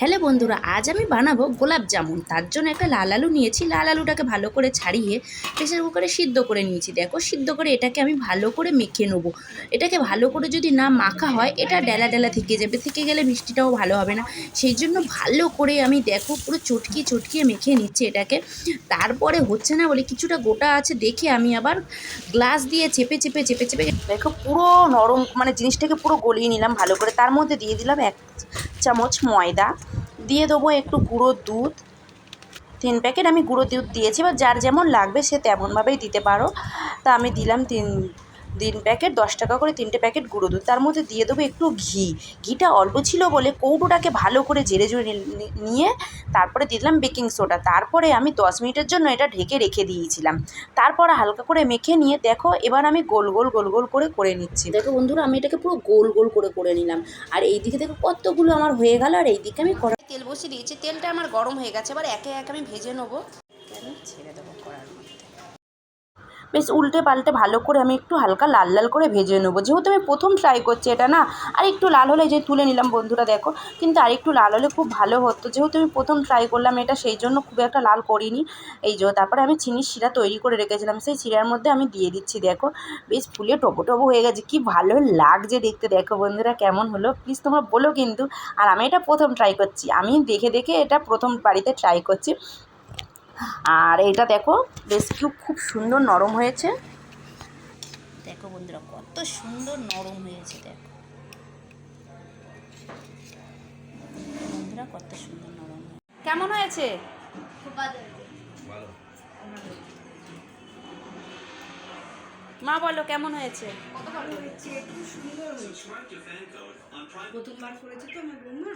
Hello বন্ধুরা, আজ আমি বানাবো গোলাপ জামুন। তার জন্য একটা লাল আলু নিয়েছি। লাল আলুটাকে ভালো করে ছাড়িয়ে প্রেসার কুকারে সিদ্ধ করে নিয়েছি। দেখো, সিদ্ধ করে এটাকে আমি ভালো করে মেখে নেবো। এটাকে ভালো করে যদি না মাখা হয়, এটা ডেলা ডেলা থেকে যাবে, থেকে গেলে মিষ্টিটাও ভালো হবে না। সেই জন্য ভালো করে আমি দেখো পুরো চটকিয়ে চটকিয়ে মেখে নিচ্ছি এটাকে। তারপরে হচ্ছে না বলে কিছুটা গোটা আছে দেখে আমি আবার গ্লাস দিয়ে চেপে চেপে চেপে চেপে দেখো পুরো নরম, মানে জিনিসটাকে পুরো গলিয়ে নিলাম ভালো করে। তার মধ্যে দিয়ে দিলাম 1 চামচ ময়দা, দিয়ে দেবো একটু গুঁড়ো দুধ। 3 প্যাকেট আমি গুঁড়ো দুধ দিয়েছি, বা যার যেমন লাগবে সে তেমনভাবেই দিতে পারো। তা আমি দিলাম 3 প্যাকেট, 10 টাকা করে 3টে প্যাকেট গুঁড়ো দুধ। তার মধ্যে দিয়ে দেবো একটু ঘি। ঘিটা অল্প ছিল বলে কৌটোটাকে ভালো করে ঝেড়ে ঝেড়ে নিয়ে তারপরে দিয়ে দিলাম বেকিং সোডা। তারপরে আমি 10 মিনিটের জন্য এটা ঢেকে রেখে দিয়েছিলাম। তারপরে হালকা করে মেখে নিয়ে দেখো এবার আমি গোল গোল গোল গোল করে নিচ্ছি। দেখো বন্ধুরা, আমি এটাকে পুরো গোল গোল করে নিলাম। আর এই দিকে দেখো কতগুলো আমার হয়ে গেল। আর এই দিকে আমি তেল বসিয়ে দিয়েছি। তেলটা আমার গরম হয়ে গেছে। এবার একে একে আমি ভেজে নেবো। আমি ছেড়ে দেবো কড়ার মধ্যে। বেশ উল্টে পাল্টে ভালো করে আমি একটু হালকা লাল লাল করে ভেজে নেবো। যেহেতু আমি প্রথম ট্রাই করছি এটা না, আর একটু লাল হলে যে তুলে নিলাম বন্ধুরা দেখো, কিন্তু আর একটু লাল হলে খুব ভালো হতো। যেহেতু আমি প্রথম ট্রাই করলাম এটা, সেই জন্য খুব একটা লাল করিনি। এই যে তারপরে আমি চিনির শিরা তৈরি করে রেখেছিলাম, সেই শিরার মধ্যে আমি দিয়ে দিচ্ছি। দেখো বেশ ফুলে টবো টবো হয়ে গেছে, কি ভালো লাগছে দেখতে। দেখো বন্ধুরা কেমন হলো প্লিজ তোমরা বলো কিন্তু। আর আমি এটা প্রথম ট্রাই করছি, আমি দেখে দেখে এটা প্রথম বাড়িতে ট্রাই করছি। আর এটা দেখো বেশ খুব সুন্দর নরম হয়েছে। দেখো বন্ধুরা কত সুন্দর নরম হয়েছে। দেখো বন্ধুরা কত সুন্দর নরম হয়েছে। কেমন হয়েছে? মা বলো কেমন হয়েছে? খুব সুন্দর হয়েছে। প্রথমবার করেছে তো আমার বৌমা।